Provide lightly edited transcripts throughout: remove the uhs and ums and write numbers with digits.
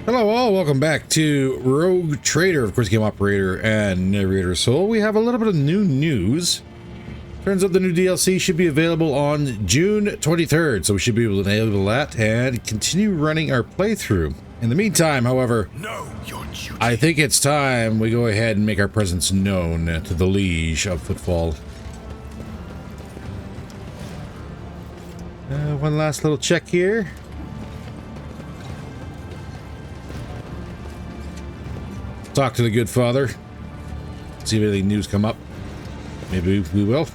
Hello all, welcome back to Rogue Trader, of course, game operator and narrator. So we have a little bit of new news. Turns out the new DLC should be available on June 23rd, so we should be able to enable that and continue running our playthrough. In the meantime, however, I think it's time we go ahead and make our presence known to the Liege of Footfall. One last little check here. Talk to the good father. See if anything new's come up. Maybe we will.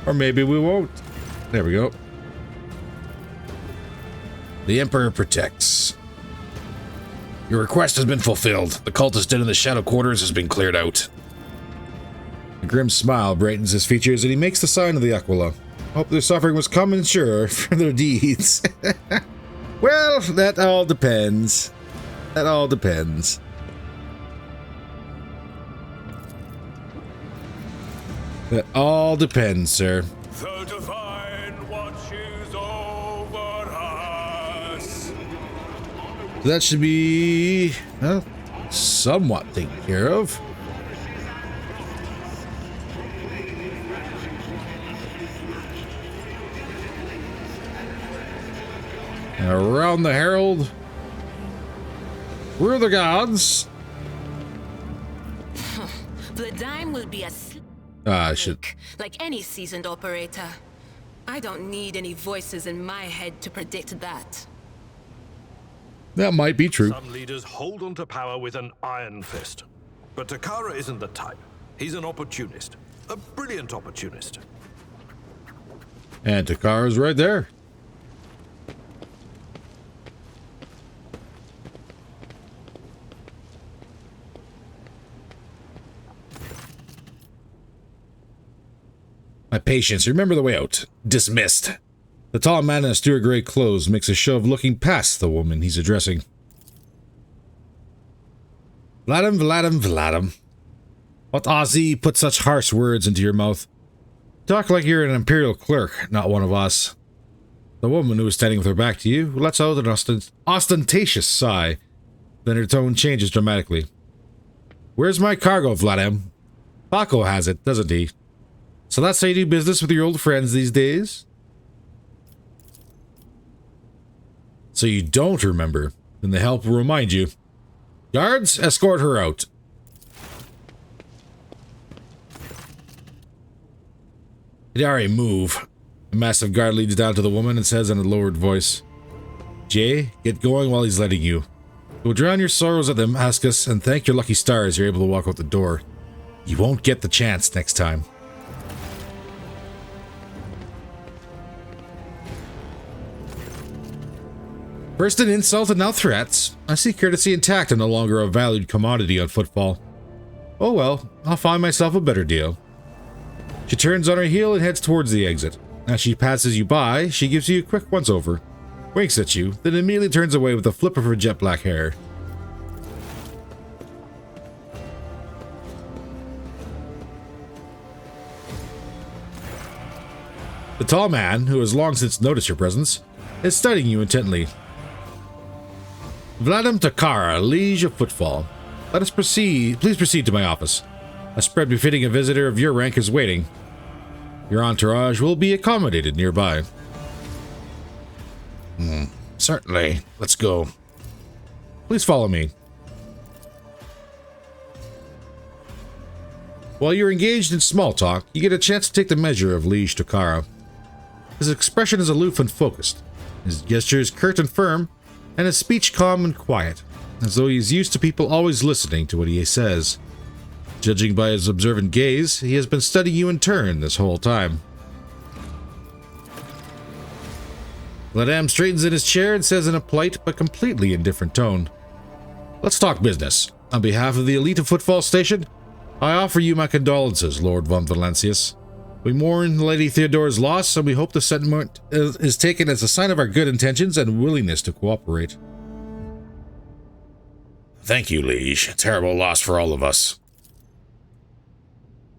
Or maybe we won't. There we go. The Emperor protects. Your request has been fulfilled. The cultist den in the shadow quarters has been cleared out. A grim smile brightens his features and he makes the sign of the Aquila. Hope their suffering was commensurate for their deeds. Well, that all depends. That all depends. That all depends, sir. The divine watches over us. So that should be, well, somewhat taken care of. And around the herald. We're the gods. The dime will be a like any seasoned operator. I don't need any voices in my head to predict that. That might be true. Some leaders hold onto power with an iron fist. But Takara isn't the type. He's an opportunist. A brilliant opportunist. And Takara's right there. My patience, remember the way out. Dismissed. The tall man in a steward gray clothes makes a show of looking past the woman he's addressing. Vladim. What Aussie put such harsh words into your mouth? Talk like you're an imperial clerk, not one of us. The woman who was standing with her back to you lets out an ostentatious sigh. Then her tone changes dramatically. Where's my cargo, Vladim? Paco has it, doesn't he? So that's how you do business with your old friends these days? So you don't remember, then the help will remind you. Guards, escort her out. Hidari, move. A massive guard leads down to the woman and says in a lowered voice, Jay, get going while he's letting you. Go drown your sorrows at the Damascus and thank your lucky stars you're able to walk out the door. You won't get the chance next time. First an insult and now threats. I see courtesy intact and no longer a valued commodity on Footfall. Oh well, I'll find myself a better deal. She turns on her heel and heads towards the exit. As she passes you by, she gives you a quick once-over, winks at you, then immediately turns away with a flip of her jet black hair. The tall man, who has long since noticed your presence, is studying you intently. Vladim Takara, Liege of Footfall. Let us proceed. Please proceed to my office. A spread befitting a visitor of your rank is waiting. Your entourage will be accommodated nearby. Certainly. Let's go. Please follow me. While you're engaged in small talk, you get a chance to take the measure of Liege Takara. His expression is aloof and focused. His gestures curt and firm, and his speech calm and quiet, as though he is used to people always listening to what he says. Judging by his observant gaze, he has been studying you in turn this whole time. Vladam straightens in his chair and says in a polite but completely indifferent tone, Let's talk business. On behalf of the elite of Footfall Station, I offer you my condolences, Lord von Valancius. We mourn Lady Theodora's loss, and we hope the sentiment is taken as a sign of our good intentions and willingness to cooperate. Thank you, Liege. A terrible loss for all of us.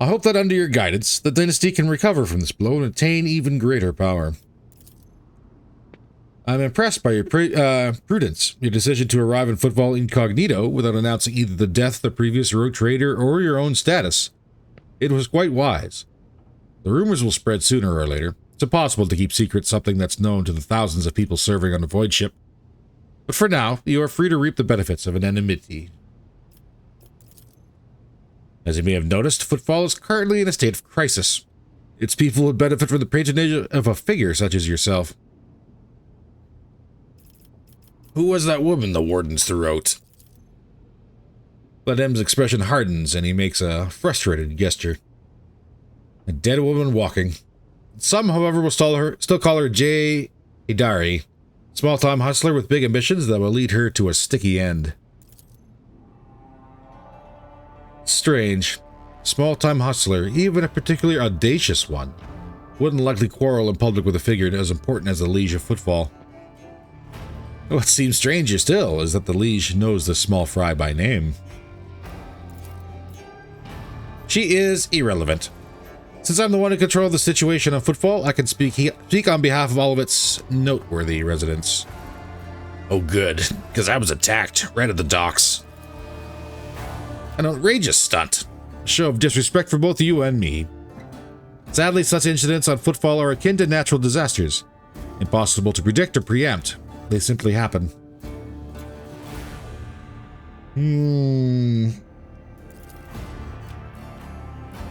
I hope that under your guidance, the dynasty can recover from this blow and attain even greater power. I'm impressed by your prudence. Your decision to arrive in Footfall incognito without announcing either the death of the previous rogue trader or your own status. It was quite wise. The rumors will spread sooner or later. It's impossible to keep secret something that's known to the thousands of people serving on a void ship. But for now, you are free to reap the benefits of an anonymity. As you may have noticed, Footfall is currently in a state of crisis. Its people would benefit from the patronage of a figure such as yourself. Who was that woman the wardens threw out? Ledem's expression hardens and he makes a frustrated gesture. A dead woman walking. Some, however, will still call her Jay Hidari, small-time hustler with big ambitions that will lead her to a sticky end. Strange. Small-time hustler, even a particularly audacious one, wouldn't likely quarrel in public with a figure as important as the Liege of Footfall. What seems stranger still is that the Liege knows the small fry by name. She is irrelevant. Since I'm the one in control of the situation on Footfall, I can speak on behalf of all of its noteworthy residents. Oh good, because I was attacked right at the docks. An outrageous stunt. A show of disrespect for both you and me. Sadly, such incidents on Footfall are akin to natural disasters. Impossible to predict or preempt. They simply happen.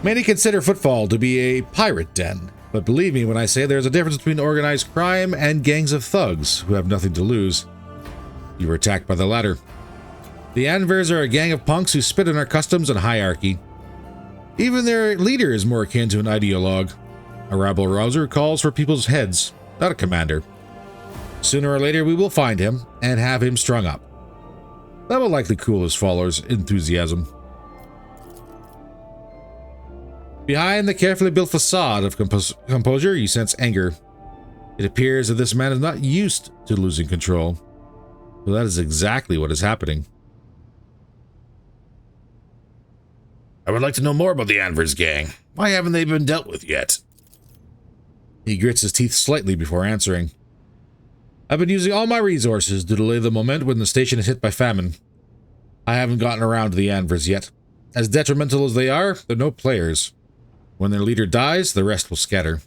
Many consider Footfall to be a pirate den, but believe me when I say there's a difference between organized crime and gangs of thugs who have nothing to lose. You were attacked by the latter. The Anvers are a gang of punks who spit on our customs and hierarchy. Even their leader is more akin to an ideologue. A rabble-rouser calls for people's heads, not a commander. Sooner or later we will find him and have him strung up. That will likely cool his followers' enthusiasm. Behind the carefully built facade of composure, you sense anger. It appears that this man is not used to losing control. Well, that is exactly what is happening. I would like to know more about the Anvers gang. Why haven't they been dealt with yet? He grits his teeth slightly before answering. I've been using all my resources to delay the moment when the station is hit by famine. I haven't gotten around to the Anvers yet. As detrimental as they are, they're no players. When their leader dies, the rest will scatter.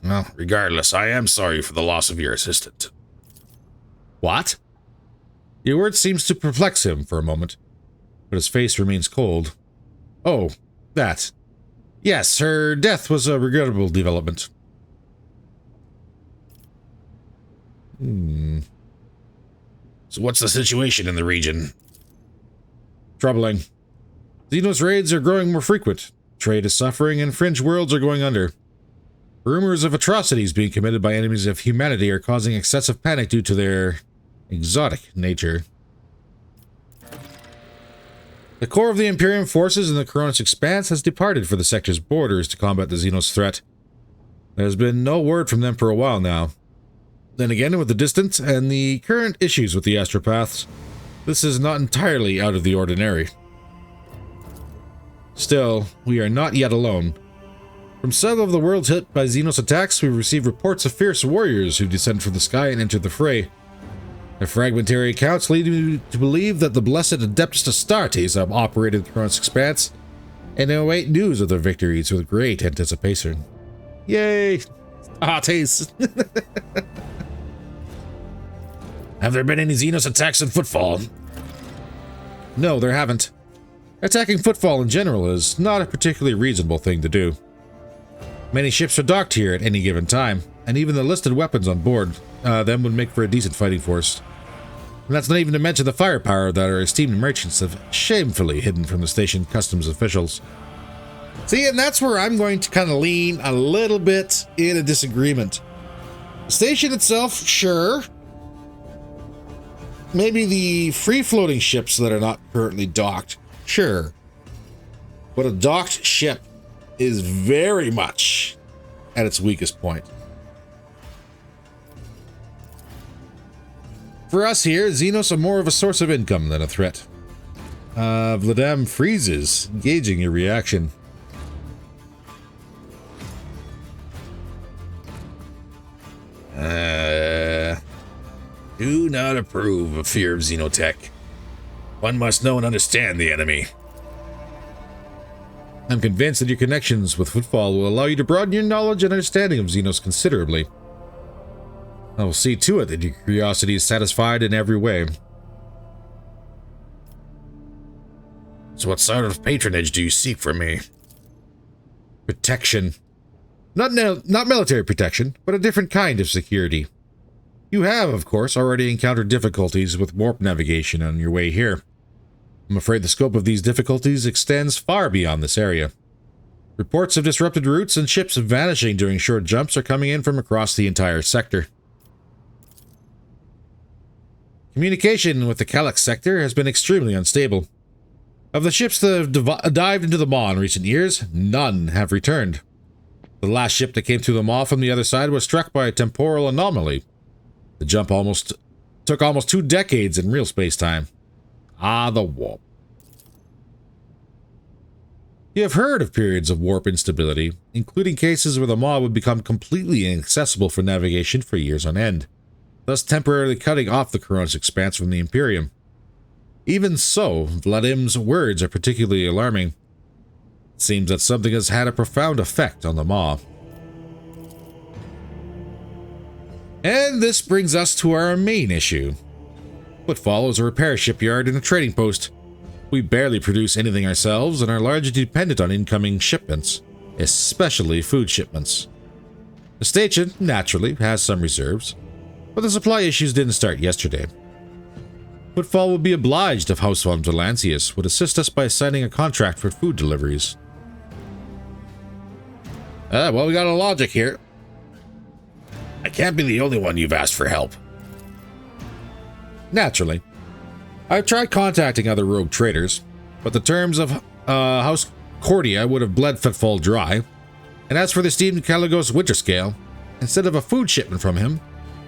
Well, regardless, I am sorry for the loss of your assistant. What? Your word seems to perplex him for a moment, but his face remains cold. Oh, that. Yes, her death was a regrettable development. So what's the situation in the region? Troubling. Xenos raids are growing more frequent. Trade is suffering and fringe worlds are going under. Rumors of atrocities being committed by enemies of humanity are causing excessive panic due to their exotic nature. The core of the Imperium forces in the Coronis Expanse has departed for the sector's borders to combat the Xenos threat. There's been no word from them for a while now. Then again, with the distance and the current issues with the astropaths, this is not entirely out of the ordinary. Still, we are not yet alone. From several of the worlds hit by Xenos attacks, we've received reports of fierce warriors who descend from the sky and enter the fray. The fragmentary accounts lead me to believe that the blessed Adeptus Astartes have operated the Coronis Expanse, and await news of their victories with great anticipation. Yay! Astartes! Have there been any Xenos attacks in Footfall? No, there haven't. Attacking Footfall in general is not a particularly reasonable thing to do. Many ships are docked here at any given time, and even the listed weapons on board them would make for a decent fighting force. And that's not even to mention the firepower that our esteemed merchants have shamefully hidden from the station customs officials. See, and that's where I'm going to kind of lean a little bit in a disagreement. The station itself, sure. Maybe the free-floating ships that are not currently docked, sure. But a docked ship is very much at its weakest point. For us here, Xenos are more of a source of income than a threat. Vladam freezes, gauging your reaction. Do not approve of fear of xenotech. One must know and understand the enemy. I'm convinced that your connections with Footfall will allow you to broaden your knowledge and understanding of Xenos considerably. I will see to it that your curiosity is satisfied in every way. So what sort of patronage do you seek from me? Protection. Not military protection, but a different kind of security. You have, of course, already encountered difficulties with warp navigation on your way here. I'm afraid the scope of these difficulties extends far beyond this area. Reports of disrupted routes and ships vanishing during short jumps are coming in from across the entire sector. Communication with the Calyx sector has been extremely unstable. Of the ships that have dived into the maw in recent years, none have returned. The last ship that came through the maw from the other side was struck by a temporal anomaly. The jump took almost 2 decades in real space-time. Ah, the warp. You have heard of periods of warp instability, including cases where the maw would become completely inaccessible for navigation for years on end, thus temporarily cutting off the Coronis expanse from the Imperium. Even so, Vladim's words are particularly alarming. It seems that something has had a profound effect on the maw. And this brings us to our main issue. Footfall is a repair shipyard and a trading post. We barely produce anything ourselves and are largely dependent on incoming shipments, especially food shipments. The station, naturally, has some reserves, but the supply issues didn't start yesterday. Footfall would be obliged if House von Valancius would assist us by signing a contract for food deliveries. Well, we got a logic here. I can't be the only one you've asked for help. Naturally. I've tried contacting other rogue traders, but the terms of House Cordia would have bled Footfall dry. And as for the esteemed Caligos Winterscale, instead of a food shipment from him,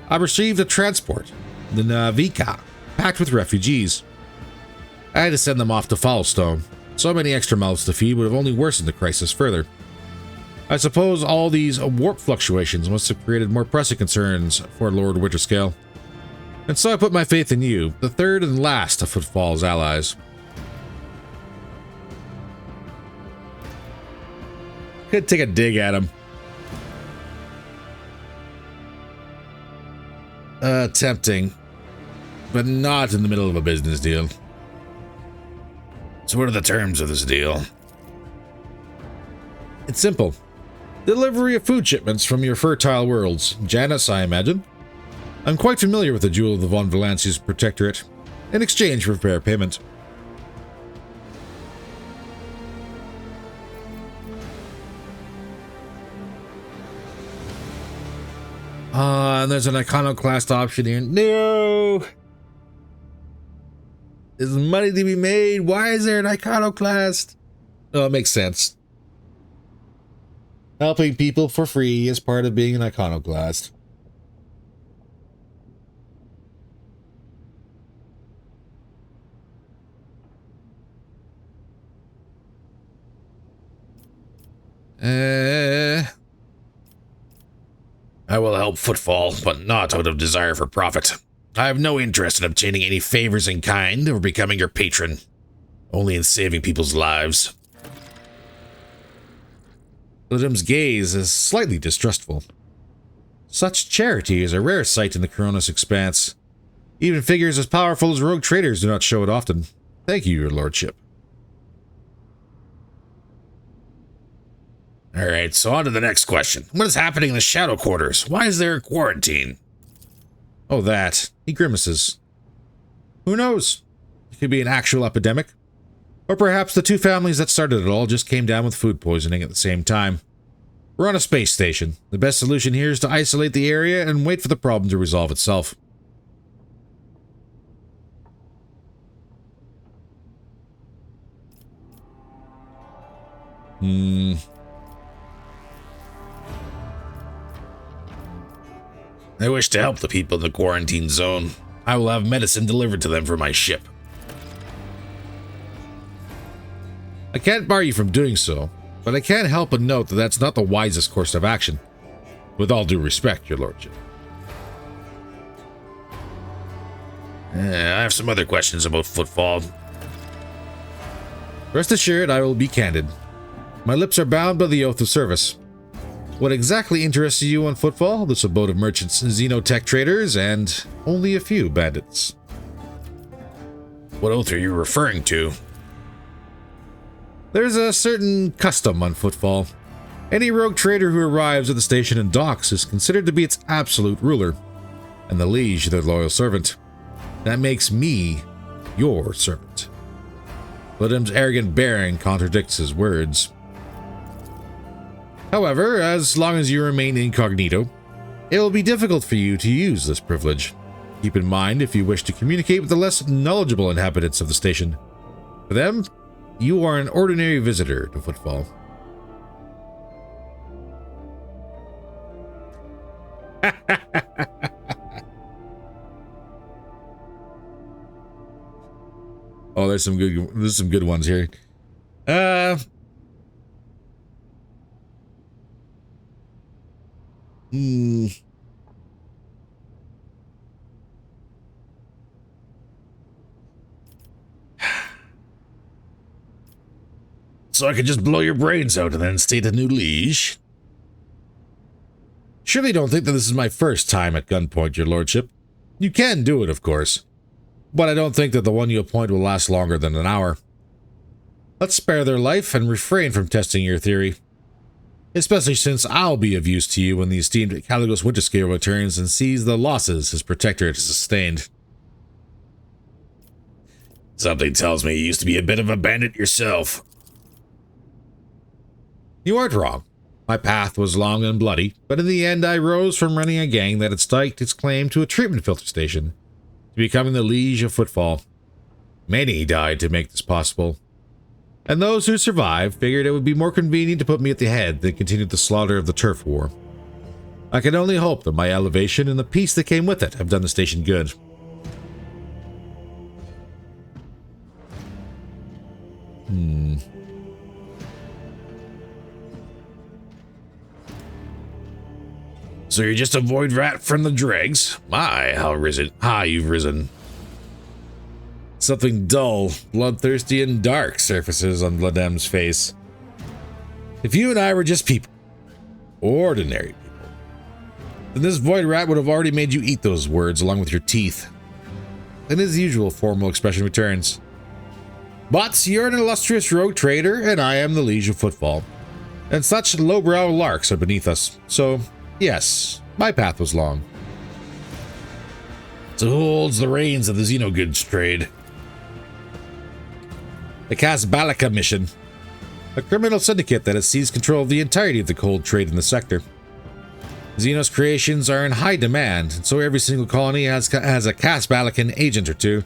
I received a transport, the Navika, packed with refugees. I had to send them off to Foulstone. So many extra mouths to feed would have only worsened the crisis further. I suppose all these warp fluctuations must have created more pressing concerns for Lord Winterscale. And so I put my faith in you, the third and last of Footfall's allies. Could take a dig at him. Tempting, but not in the middle of a business deal. So what are the terms of this deal? It's simple. Delivery of food shipments from your fertile worlds. Janus, I imagine. I'm quite familiar with the Jewel of the Von Valancius Protectorate, in exchange for fair payment. And there's an iconoclast option here. No! There's money to be made. Why is there an iconoclast? Oh, it makes sense. Helping people for free is part of being an iconoclast. I will help Footfall, but not out of desire for profit. I have no interest in obtaining any favors in kind or becoming your patron, only in saving people's lives. Ludum's gaze is slightly distrustful. Such charity is a rare sight in the Coronis expanse. Even figures as powerful as rogue traders do not show it often. Thank you, your lordship. Alright, so on to the next question. What is happening in the Shadow Quarters? Why is there a quarantine? Oh, that. He grimaces. Who knows? It could be an actual epidemic. Or perhaps the two families that started it all just came down with food poisoning at the same time. We're on a space station. The best solution here is to isolate the area and wait for the problem to resolve itself. I wish to help the people in the quarantine zone. I will have medicine delivered to them from my ship. I can't bar you from doing so, but I can't help but note that that's not the wisest course of action. With all due respect, your lordship. I have some other questions about footfall. Rest assured, I will be candid. My lips are bound by the oath of service. What exactly interests you on footfall? This abode of merchants, xenotech traders, and only a few bandits. What oath are you referring to? There's a certain custom on footfall. Any rogue trader who arrives at the station and docks is considered to be its absolute ruler, and the liege their loyal servant. That makes me your servant. Ludum's arrogant bearing contradicts his words. However, as long as you remain incognito, it will be difficult for you to use this privilege. Keep in mind if you wish to communicate with the less knowledgeable inhabitants of the station. For them, you are an ordinary visitor to Footfall. Oh, there's some good ones here. So I could just blow your brains out and then state a new liege? Surely don't think that this is my first time at gunpoint, your lordship. You can do it, of course. But I don't think that the one you appoint will last longer than an hour. Let's spare their life and refrain from testing your theory. Especially since I'll be of use to you when the esteemed Caligos Winterscale returns and sees the losses his protectorate has sustained. Something tells me you used to be a bit of a bandit yourself. You aren't wrong. My path was long and bloody, but in the end I rose from running a gang that had staked its claim to a treatment filter station to becoming the liege of Footfall. Many died to make this possible, and those who survived figured it would be more convenient to put me at the head than continue the slaughter of the turf war. I can only hope that my elevation and the peace that came with it have done the station good. So you're just a void rat from the dregs? My, how high you've risen. Something dull, bloodthirsty, and dark surfaces on Vladim's face. If you and I were just people, ordinary people, then this void rat would have already made you eat those words along with your teeth. Then his usual formal expression returns. But you're an illustrious rogue trader, and I am the liege of Footfall. And such lowbrow larks are beneath us, so yes, my path was long. So who holds the reins of the Xenogoods trade? The Casbalica mission, a criminal syndicate that has seized control of the entirety of the cold trade in the sector. Xenos creations are in high demand, and so every single colony has a Casbalican agent or two.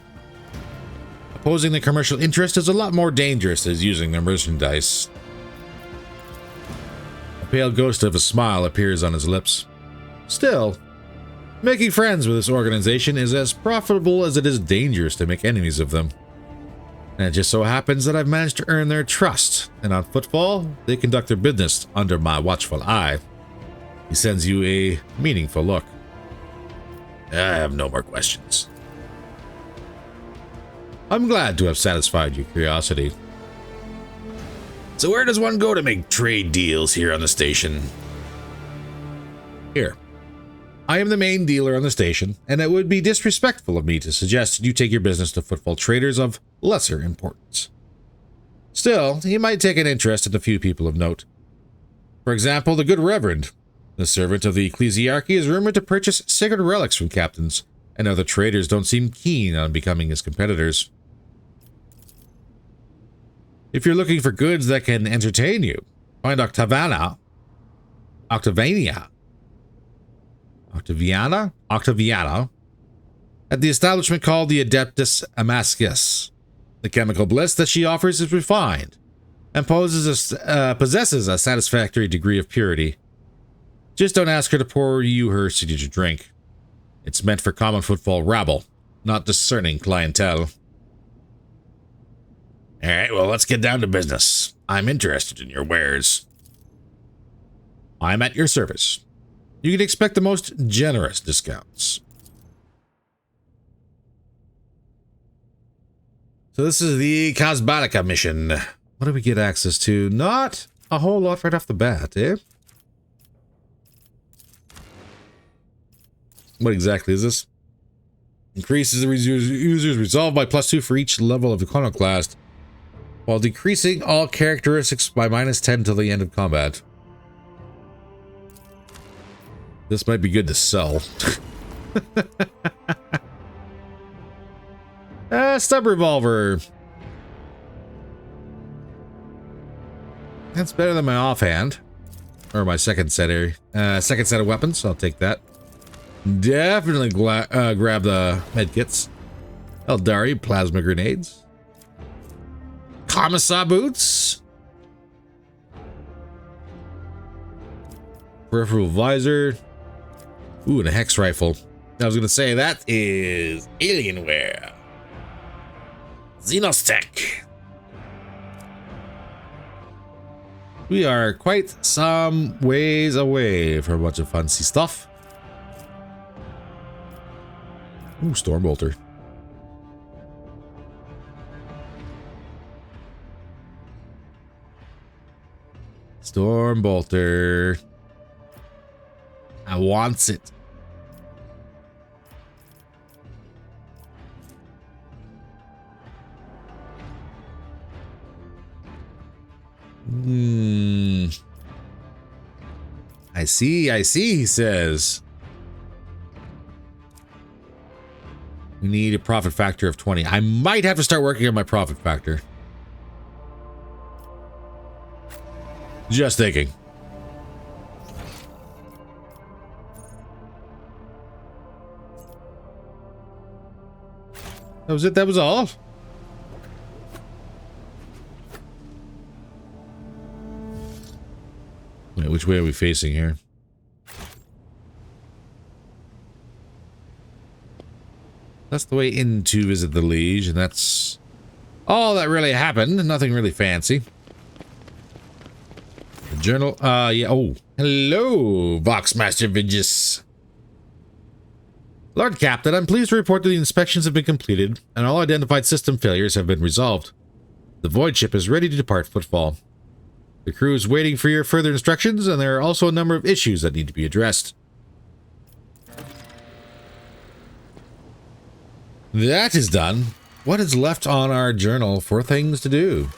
Opposing the commercial interest is a lot more dangerous than using their merchandise. A pale ghost of a smile appears on his lips. Still, making friends with this organization is as profitable as it is dangerous to make enemies of them. And it just so happens that I've managed to earn their trust, and on Footfall, they conduct their business under my watchful eye. He sends you a meaningful look. I have no more questions. I'm glad to have satisfied your curiosity. So where does one go to make trade deals here on the station? Here. I am the main dealer on the station, and it would be disrespectful of me to suggest you take your business to Footfall traders of lesser importance. Still, you might take an interest in a few people of note. For example, the Good Reverend. The servant of the ecclesiarchy is rumored to purchase sacred relics from captains, and other traders don't seem keen on becoming his competitors. If you're looking for goods that can entertain you, find Octaviana at the establishment called the Adeptus Amascus. The chemical bliss that she offers is refined and possesses a satisfactory degree of purity. Just don't ask her to pour you her signature drink. It's meant for common Footfall rabble, not discerning clientele. Alright, well, let's get down to business. I'm interested in your wares. I'm at your service. You can expect the most generous discounts. So this is the Kazbalika mission. What do we get access to? Not a whole lot right off the bat, eh? What exactly is this? Increases the user's resolve by +2 for each level of Iconoclast, while decreasing all characteristics by -10 till the end of combat. This might be good to sell. Stub revolver. That's better than my offhand. Or my second set of weapons. I'll take that. Definitely grab the medkits. Eldari plasma grenades. Commissar boots. Peripheral visor. Ooh, and a hex rifle. I was going to say that is Alienware. Xenostech. We are quite some ways away from a bunch of fancy stuff. Ooh, Stormbolter. Stormbolter. I wants it. I see, he says. We need a profit factor of 20. I might have to start working on my profit factor. Just thinking. That was it, that was all. Wait, which way are we facing here? That's the way in to visit the Liege, and that's all that really happened. Nothing really fancy. The journal, yeah, oh, hello, Voxmaster Vigis. Lord Captain, I'm pleased to report that the inspections have been completed, and all identified system failures have been resolved. The Void Ship is ready to depart Footfall. The crew is waiting for your further instructions, and there are also a number of issues that need to be addressed. That is done. What is left on our journal for things to do?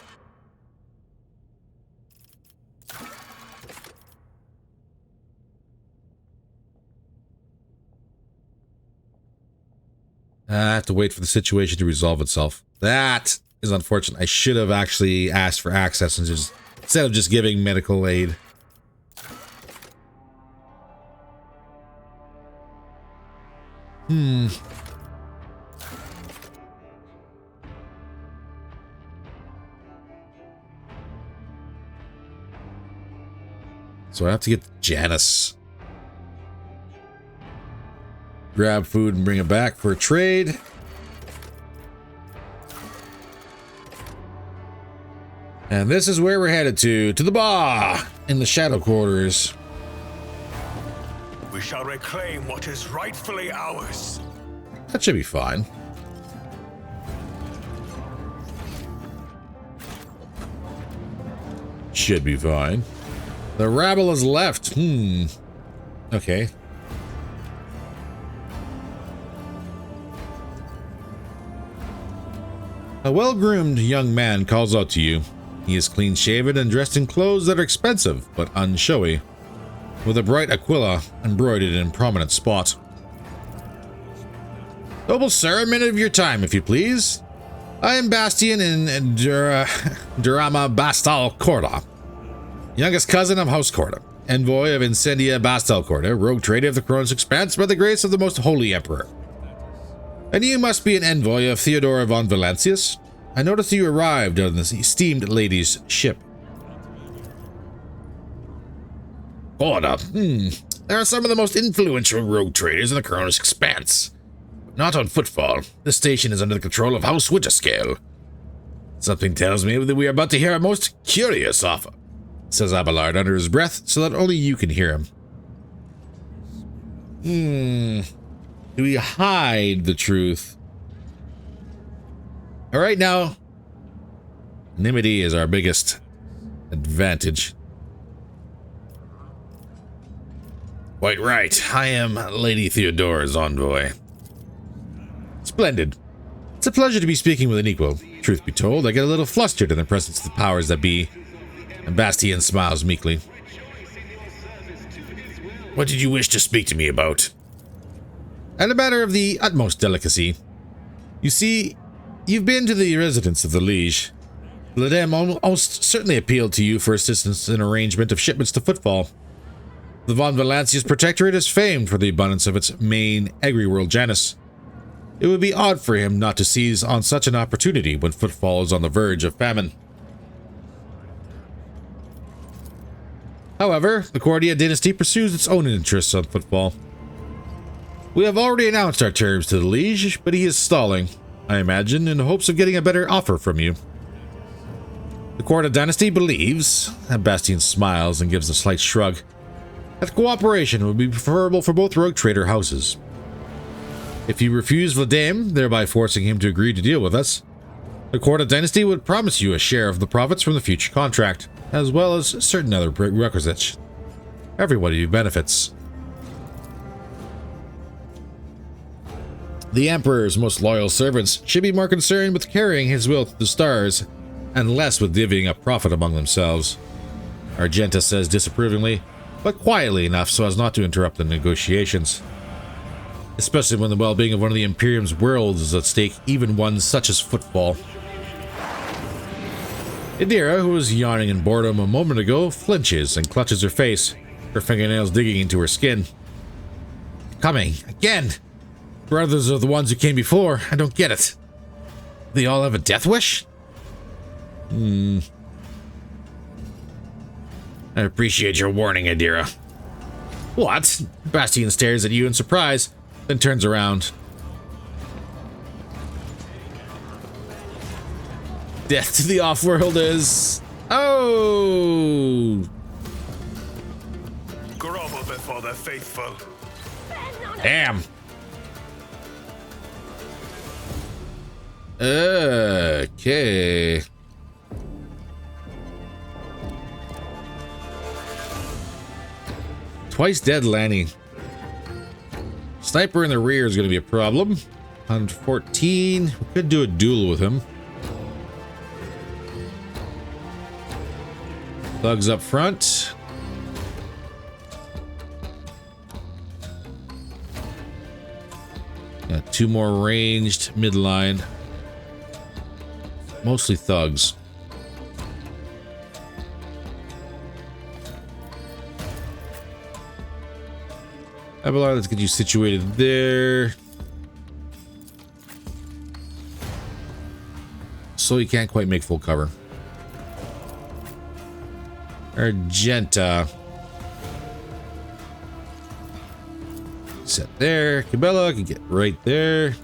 I have to wait for the situation to resolve itself. That is unfortunate. I should have actually asked for access and just, instead of just giving medical aid. So I have to get Janice. Grab food and bring it back for a trade. And this is where we're headed to the bar in the Shadow Quarters. We shall reclaim what is rightfully ours. That should be fine. Should be fine. The rabble has left. Okay. A well-groomed young man calls out to you. He is clean-shaven and dressed in clothes that are expensive, but unshowy, with a bright aquila embroidered in a prominent spot. Noble sir, a minute of your time, if you please. I am Bastian in Durama Bastal Corda, youngest cousin of House Corda, envoy of Incendia Bastal Corda, rogue trader of the Crone's Expanse by the grace of the most holy emperor. And you must be an envoy of Theodora von Valancius. I noticed you arrived on this esteemed lady's ship. Corda, There are some of the most influential rogue traders in the Crone's Expanse. Not on Footfall. This station is under the control of House Winterscale. Something tells me that we are about to hear a most curious offer, says Abelard under his breath, so that only you can hear him. Do we hide the truth? All right, now, anonymity is our biggest advantage. Quite right. I am Lady Theodora's envoy. Splendid. It's a pleasure to be speaking with an equal. Truth be told, I get a little flustered in the presence of the powers that be. And Bastien smiles meekly. What did you wish to speak to me about? And a matter of the utmost delicacy. You see, you've been to the residence of the Liege. Ladem almost certainly appealed to you for assistance in arrangement of shipments to Footfall. The Von Valancius Protectorate is famed for the abundance of its main agri-world Janus. It would be odd for him not to seize on such an opportunity when Footfall is on the verge of famine. However, the Cordia dynasty pursues its own interests on Footfall. We have already announced our terms to the Liege, but he is stalling, I imagine, in hopes of getting a better offer from you. The Cordia dynasty believes, and Bastien smiles and gives a slight shrug, that cooperation would be preferable for both rogue trader houses. If you refuse Vladimir, thereby forcing him to agree to deal with us, the Cordia dynasty would promise you a share of the profits from the future contract, as well as certain other prerequisites. Everybody benefits. The Emperor's most loyal servants should be more concerned with carrying his will to the stars, and less with divvying up profit among themselves. Argenta says disapprovingly, but quietly enough so as not to interrupt the negotiations. Especially when the well-being of one of the Imperium's worlds is at stake, even one such as Footfall. Idira, who was yawning in boredom a moment ago, flinches and clutches her face, her fingernails digging into her skin. Coming, again! Brothers are the ones who came before, I don't get it. They all have a death wish? I appreciate your warning, Idira. What? Bastien stares at you in surprise, then turns around. Death to the off-worlders. Oh! Grovel before the faithful. Damn. Okay. Twice dead Lanny. Sniper in the rear is going to be a problem. 114. We could do a duel with him. Thugs up front. Got two more ranged midline. Mostly thugs. Abelard, let's get you situated there. So you can't quite make full cover. Argenta. Set there. Cabela can get right there.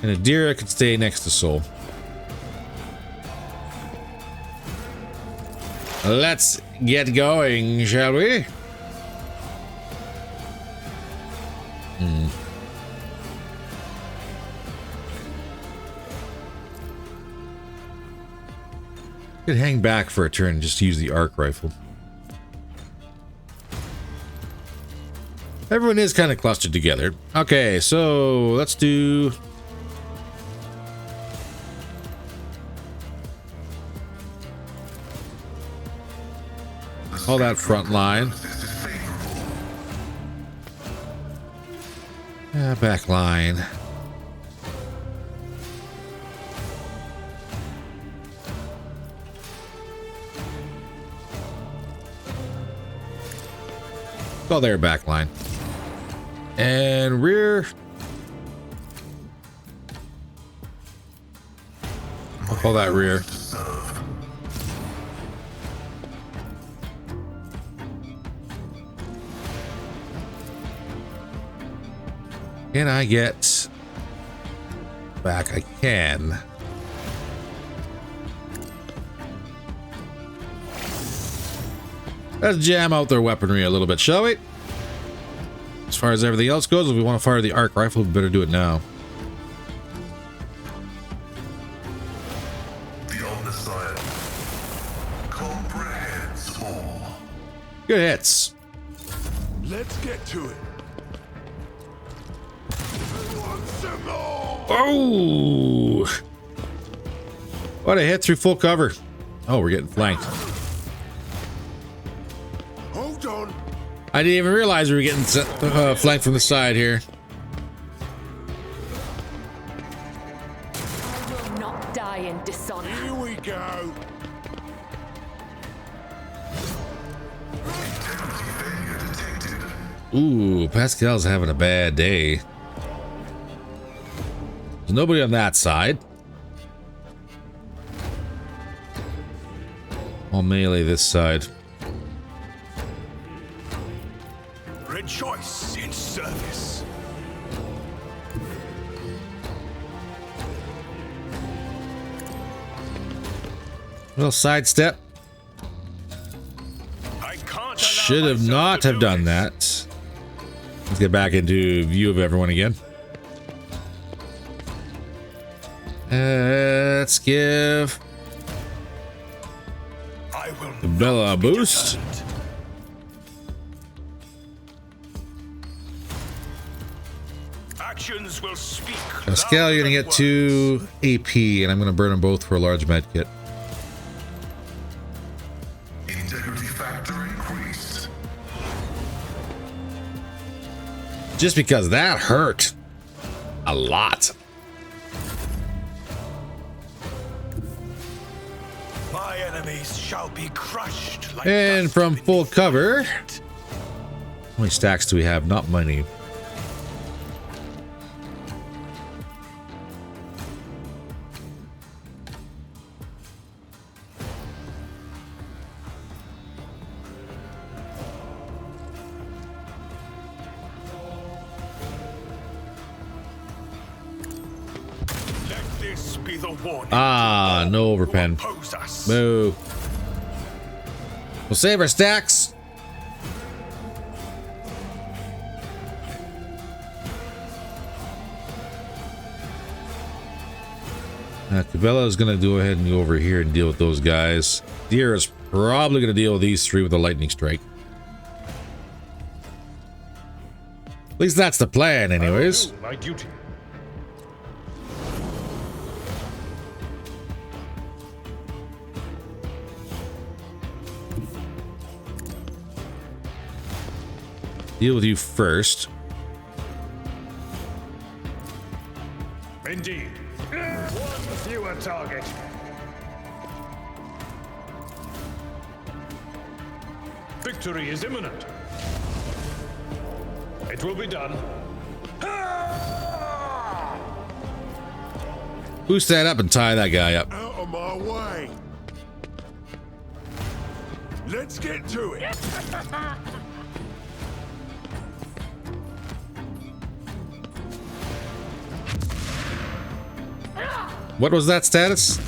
And Idira can stay next to Sol. Let's get going, shall we? Could hang back for a turn and just use the arc rifle. Everyone is kind of clustered together. Okay, so let's do... all that front line. Back line. Call their back line. And rear. I'll call that rear. Can I get back? I can. Let's jam out their weaponry a little bit, shall we? As far as everything else goes, if we want to fire the arc rifle, we better do it now. Good hits. Let's get to it. Who wants some more? Oh! What a hit through full cover. Oh, we're getting flanked. Hold on. I didn't even realize we were getting flanked from the side here. I will not die in dishonor. Here we go. Ooh, Pascal's having a bad day. There's nobody on that side. I'll melee this side. Rejoice in service. Little sidestep. I can't Should have not have done that. Let's get back into view of everyone again. Let's give Bella a boost. Actions will speak. Pascal, you're gonna get 2 AP, and I'm gonna burn them both for a large med kit. Integrity factor increased. Just because that hurt a lot. My enemies shall be crushed like And dust from beneath full my cover, feet. how many stacks do we have? Not many. Let this be the warning. Ah, no overpen. Oppose us. Boo. We'll save our stacks. Cabela is going to go ahead and go over here and deal with those guys. Deer is probably going to deal with these 3 with a lightning strike. At least that's the plan, anyways. Do my duty. Deal with you first. Indeed. One fewer target. Victory is imminent. It will be done. Who stand up and tie that guy up? Out of my way. Let's get to it. What was that status?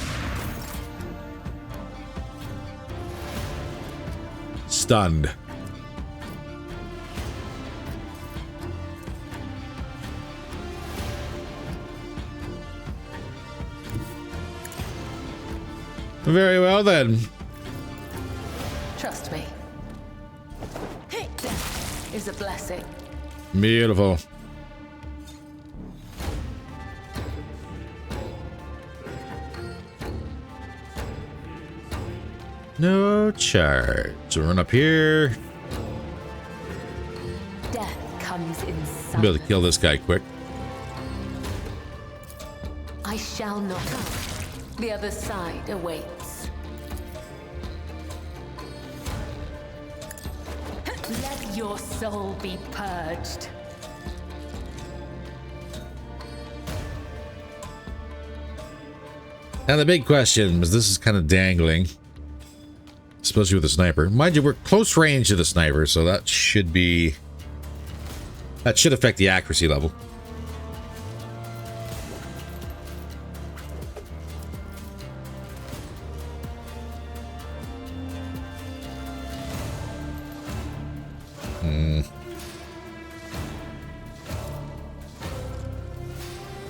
Stunned. Very well then. Trust me. Death is a blessing. Beautiful. No charge. So run up here. Death comes in I'll silence. be able to kill this guy quick. I shall not go. The other side awaits. Let your soul be purged. Now the big question is, this is kind of dangling, especially with the sniper. Mind you, we're close range to the sniper, so that should affect the accuracy level.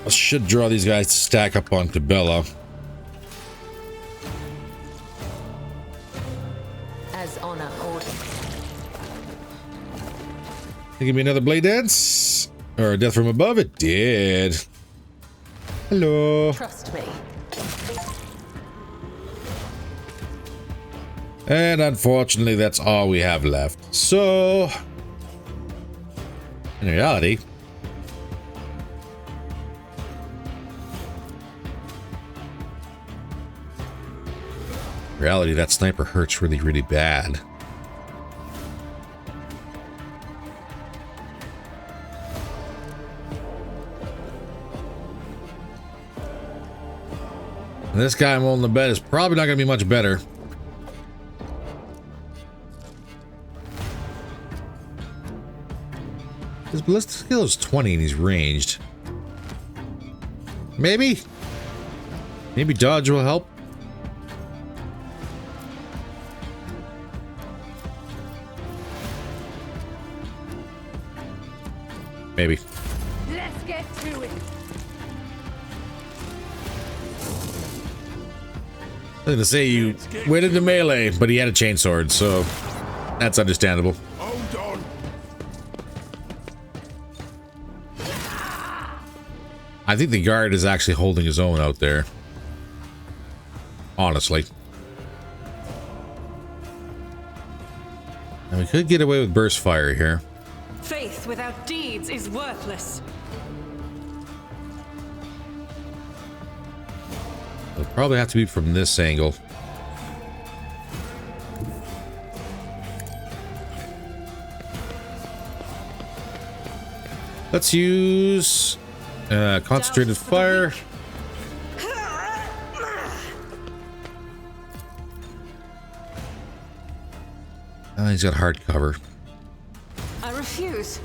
I should draw these guys to stack up onto Bella. As honor orders. Give me another blade dance. Or a death from above. It did. Hello. Trust me. And unfortunately, that's all we have left. So, in reality, that sniper hurts really, really bad. And this guy I'm holding the bed is probably not going to be much better. His ballistic skill is 20 and he's ranged. Maybe dodge will help. Maybe. Let's get to it. I was gonna say you went into melee, but he had a chainsword, so that's understandable. Hold on. I think the guard is actually holding his own out there. Honestly. And we could get away with burst fire here. Faith without deeds is worthless. It'll probably have to be from this angle. Let's use concentrated fire. He's got hard cover. I refuse.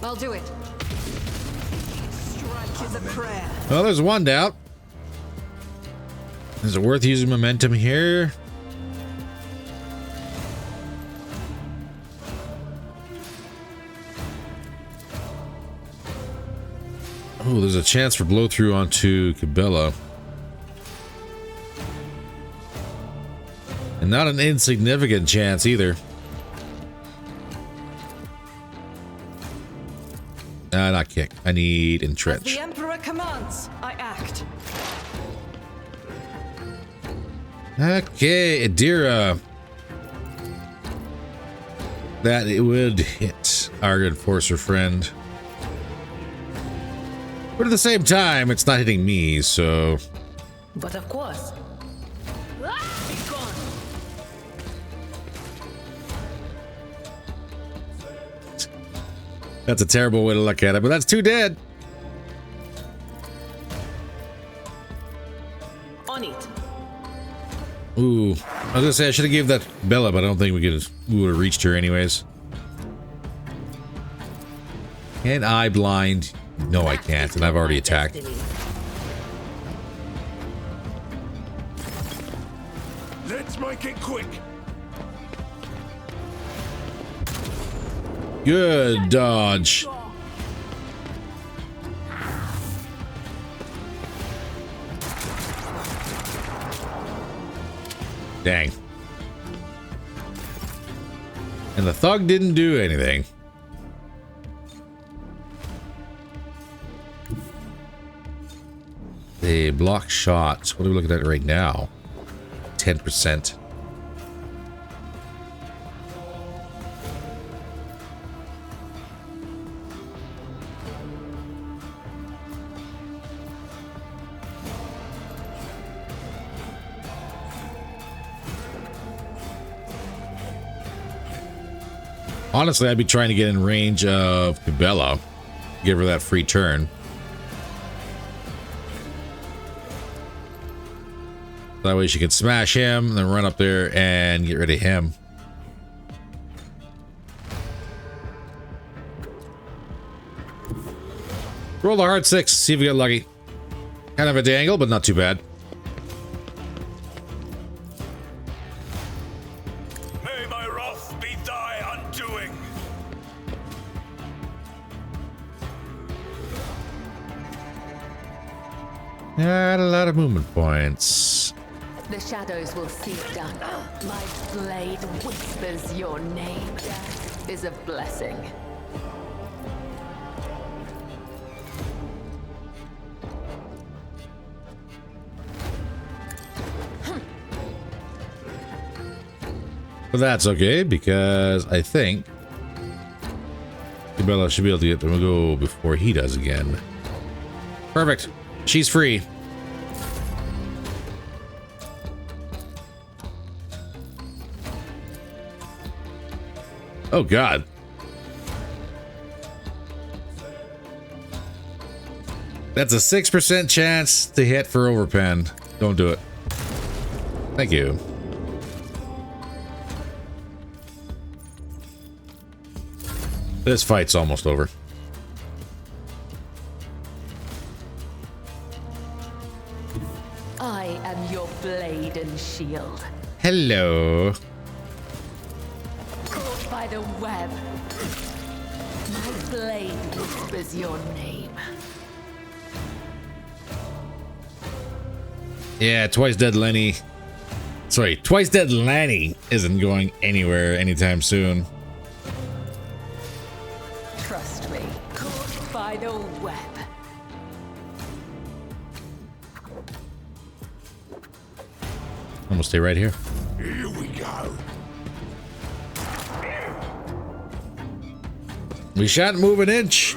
I'll do it. Strike is a prayer. Well, there's one doubt. Is it worth using momentum here? Oh, there's a chance for blow through onto Cabela. And not an insignificant chance either. Not kick. I need entrench. As the Emperor commands, I act. Okay, Adira. That it would hit our good Enforcer friend. But at the same time, it's not hitting me, so... But of course. Be gone. That's a terrible way to look at it, but that's two dead. On it. Ooh, I was gonna say I should have gave that Bella, but I don't think we would have reached her anyways. Can I blind? No, I can't, and I've already attacked. Let's make it quick. Good dodge. Dang. And the thug didn't do anything. They block shots. What are we looking at right now? 10%. Honestly, I'd be trying to get in range of Cabela. Give her that free turn. That way she can smash him, and then run up there and get rid of him. Roll the hard 6, see if we get lucky. Kind of a dangle, but not too bad. May my wrath be thy undoing. Not a lot of movement points. The shadows will see it done. My blade whispers your name. Death is a blessing. But that's okay, because I think Isabella should be able to get them to go before he does again. Perfect. She's free. Oh, God. That's a 6% chance to hit for overpen. Don't do it. Thank you. This fight's almost over. I am your blade and shield. Hello. Caught by the web. My blade whispers your name. Yeah, Twice Dead Lenny. Sorry, Twice Dead Lanny isn't going anywhere anytime soon. Trust me. Caught by the web. I'm gonna stay right here. Here we go. We shan't move an inch.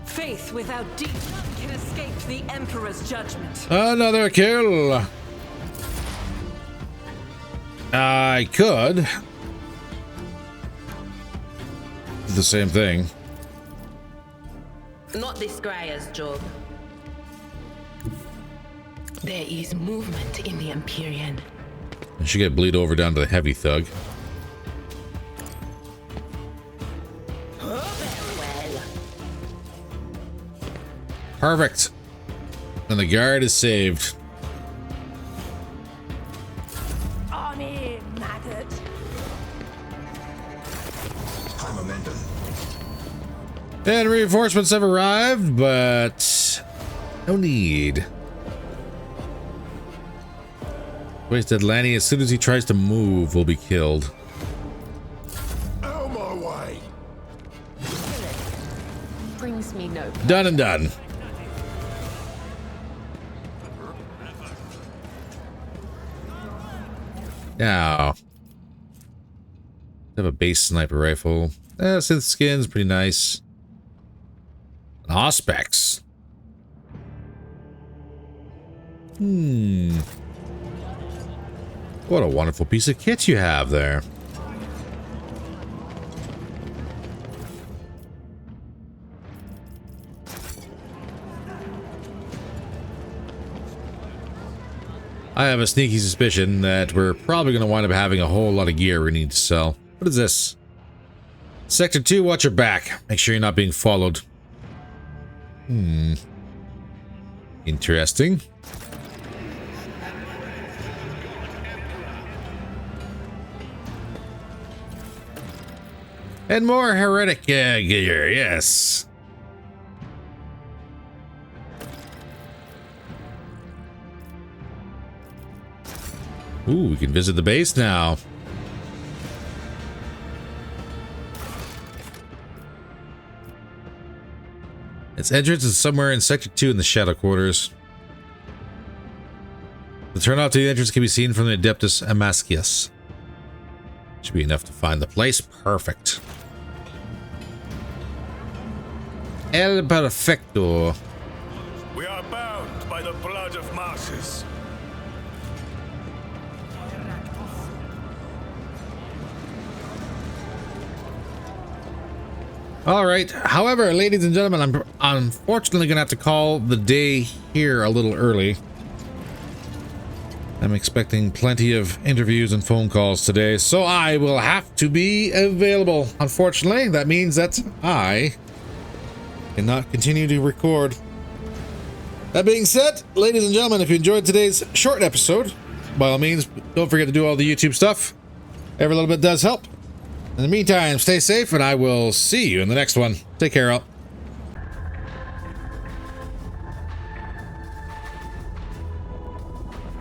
Faith without deed can escape the Emperor's judgment. Another kill. I could do the same thing. Not this Greyer's job. There is movement in the Empyrean. I should get bleed over down to the heavy thug. Perfect. And the guard is saved. On in, maggot. High momentum. And reinforcements have arrived, but no need. Wasted Lanny, as soon as he tries to move, will be killed. Out my way. Brings me no. Done and done. Now, I have a base sniper rifle. Synth skin's pretty nice. And Auspex. What a wonderful piece of kit you have there. I have a sneaky suspicion that we're probably going to wind up having a whole lot of gear we need to sell. What is this? Sector 2, watch your back. Make sure you're not being followed. Interesting. And more heretic gear, yes. Ooh, we can visit the base now. Its entrance is somewhere in Sector 2 in the Shadow Quarters. The turnout to the entrance can be seen from the Adeptus Amascius. Should be enough to find the place. Perfect. El Perfecto. We are bound by the blood of martyrs. All right. However, ladies and gentlemen, I'm unfortunately going to have to call the day here a little early. I'm expecting plenty of interviews and phone calls today, so I will have to be available. Unfortunately, that means that I cannot continue to record. That being said, ladies and gentlemen, if you enjoyed today's short episode, by all means, don't forget to do all the YouTube stuff. Every little bit does help. In the meantime, stay safe, and I will see you in the next one. Take care, all.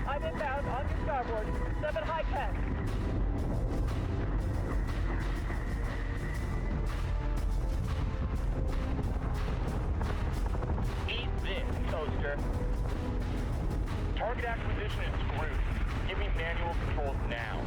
I'm inbound on your starboard. 7 high tech. Eat this, toaster. Target acquisition is screwed. Give me manual controls now.